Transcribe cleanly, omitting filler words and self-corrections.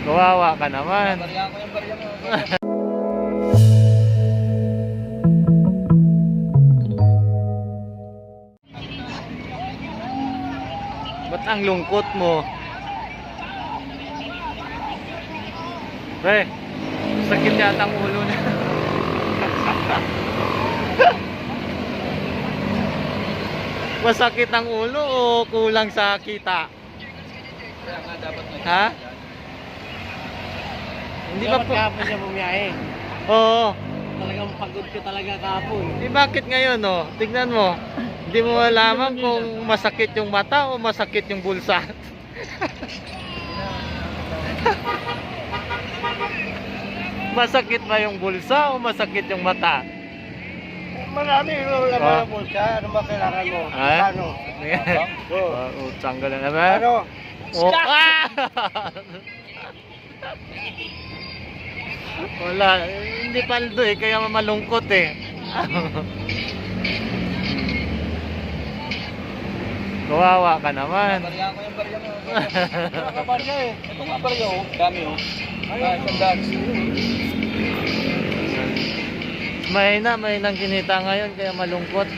Kawawa ka naman. Barya ko yung barya mo. Ba't ang lungkot mo? Pre, sakit yata ang ulo na. Masakit ang ulo o kulang sa kita? Kaya nga dapat may Ha? Hindi ba Dapat po? kahapon siya bumiyahe. Oo. Talagang pagod ka talaga kahapon. Bakit ngayon, oh? Tignan mo. Hindi mo malaman kung masakit yung mata o masakit yung bulsa. Masakit ba yung bulsa o masakit yung mata? Marami yung laman ng bulsa. Ano ba kailangan mo? Ah? Ano? Utang ka na naman. Ano? Oh, ah! Wala, hindi paldo eh, kaya malungkot eh. Kawawa ka naman. barya ko yung barya mo. Nakabarya eh. Ito nga barya oh. Dami oh. Isang dami. Mahinang kinita ngayon kaya malungkot.